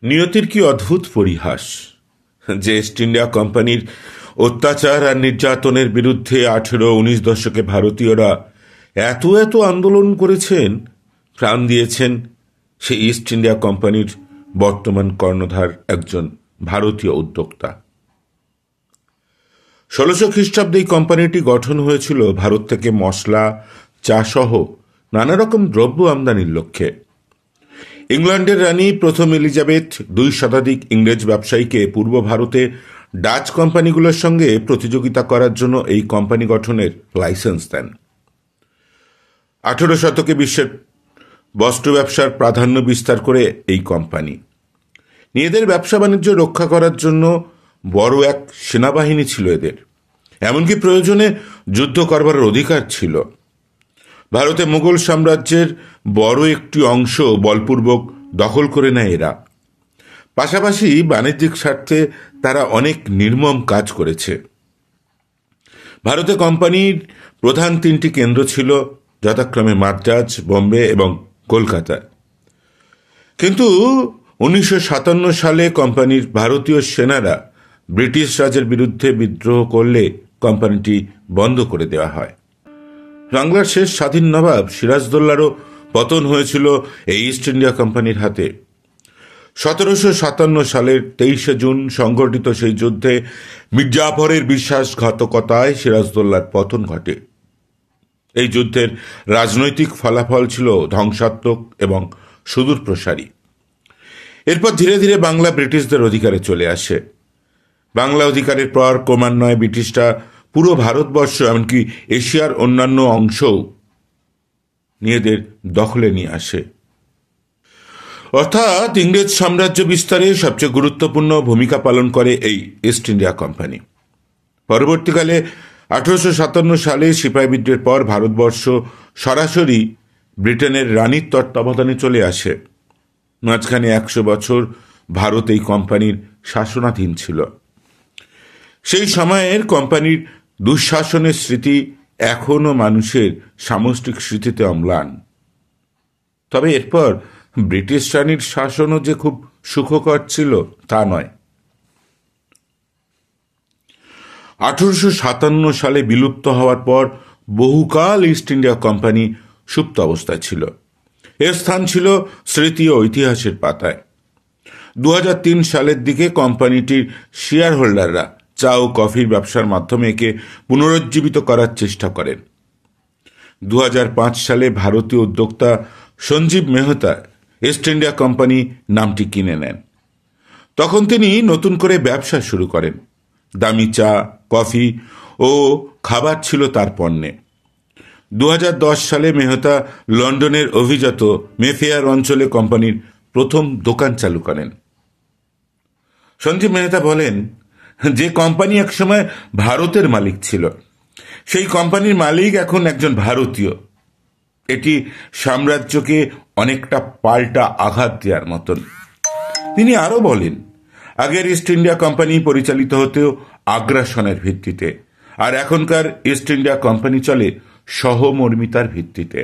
নিয়তির কি অদ্ভুত পরিহাস যে ইস্ট ইন্ডিয়া কোম্পানির অত্যাচার আর নির্যাতনের বিরুদ্ধে 18-19 দশকে ভারতীয়রা এত এত আন্দোলন করেছেন, প্রাণ দিয়েছেন। সেই ইস্ট ইন্ডিয়া কোম্পানির বর্তমান কর্ণধার একজন ভারতীয় উদ্যোক্তা। 1600 খ্রিস্টাব্দে এই কোম্পানিটি গঠন হয়েছিল ভারত থেকে মশলা, চা সহ নানা রকম দ্রব্য আমদানির লক্ষ্যে। ইংল্যান্ডের রানী প্রথম এলিজাবেথ 2 শতাধিক ইংরেজ ব্যবসায়ীকে পূর্ব ভারতে ডাচ কোম্পানিগুলোর সঙ্গে প্রতিযোগিতা করার জন্য এই কোম্পানি গঠনের লাইসেন্স দেন। 18 শতকে বিশ্বের বস্ত্র ব্যবসার প্রাধান্য বিস্তার করে এই কোম্পানি। নিজেদের ব্যবসা বাণিজ্য রক্ষা করার জন্য বড় এক সেনাবাহিনী ছিল এদের, এমনকি প্রয়োজনে যুদ্ধ করবার অধিকার ছিল। ভারতে মুঘল সাম্রাজ্যের বড় একটি অংশ বলপূর্বক দখল করে নেয় এরা। পাশাপাশি বাণিজ্যিক স্বার্থে তারা অনেক নির্মম কাজ করেছে। ভারতে কোম্পানির প্রধান 3টি কেন্দ্র ছিল, যথাক্রমে মাদ্রাজ, বোম্বে এবং কলকাতা। কিন্তু 1957 সালে কোম্পানির ভারতীয় সেনারা ব্রিটিশ রাজের বিরুদ্ধে বিদ্রোহ করলে কোম্পানিটি বন্ধ করে দেওয়া হয়। বাংলার শেষ স্বাধীন নবাব সিরাজদৌল্লারও পতন হয়েছিল এই ইস্ট ইন্ডিয়া কোম্পানির হাতে। 1757 সালের 23 জুন সংঘটিত সেই যুদ্ধে মীর জাফরের বিশ্বাসঘাতকতায় সিরাজদৌল্লার পতন ঘটে। এই যুদ্ধের রাজনৈতিক ফলাফল ছিল ধ্বংসাত্মক এবং সুদূর প্রসারী। এরপর ধীরে ধীরে বাংলা ব্রিটিশদের অধিকারে চলে আসে। বাংলা অধিকারের পর ক্রমান্বয়ে ব্রিটিশরা পুরো ভারতবর্ষ, এমনকি এশিয়ার অন্যান্য অংশও নিজেদের দখলে নিয়ে আসে। অর্থাৎ ইংরেজ সাম্রাজ্য বিস্তারে সবচেয়ে গুরুত্বপূর্ণ ভূমিকা পালন করে এই ইস্ট ইন্ডিয়া কোম্পানি। পরবর্তীকালে 1857 সালে সিপাহী বিদ্রোহের পর ভারতবর্ষ সরাসরি ব্রিটেনের রানীর তত্ত্বাবধানে চলে আসে। মাঝখানে 100 বছর ভারত এই কোম্পানির শাসনাধীন ছিল। সেই সময়ের কোম্পানির দুঃশাসনের স্মৃতি এখনো মানুষের সামষ্টিক স্মৃতিতে অম্লান। তবে এরপর ব্রিটিশ রানীর শাসনও যে খুব সুখকর ছিল তা নয়। 1857 সালে বিলুপ্ত হওয়ার পর বহুকাল ইস্ট ইন্ডিয়া কোম্পানি সুপ্ত অবস্থায় ছিল। এর স্থান ছিল স্মৃতি ও ইতিহাসের পাতায়। 2003 সালের দিকে কোম্পানিটির শেয়ার হোল্ডাররা চা ও কফির ব্যবসার মাধ্যমে একে পুনরুজ্জীবিত করার চেষ্টা করেন। 2005 সালে ভারতীয় উদ্যোক্তা Sanjeev Mehta East India Company নামটি কিনে নেন। তখন তিনি নতুন করে ব্যবসা শুরু করেন। দামি চা, কফি ও খাবার ছিল তার পণ্যে। 2010 সালে মেহতা লন্ডনের অভিজাত মেফেয়ার অঞ্চলে কোম্পানির প্রথম দোকান চালু করেন। সঞ্জীব মেহতা বলেন, যে কোম্পানি একসময় ভারতের মালিক ছিল, সেই কোম্পানির মালিক এখন একজন ভারতীয়। এটি সাম্রাজ্যকে অনেকটা পাল্টা আঘাত দেওয়ার মতন। তিনি আরো বলেন, আগের ইস্ট ইন্ডিয়া কোম্পানি পরিচালিত হতেও আগ্রাসনের ভিত্তিতে, আর এখনকার ইস্ট ইন্ডিয়া কোম্পানি চলে সহমর্মিতার ভিত্তিতে।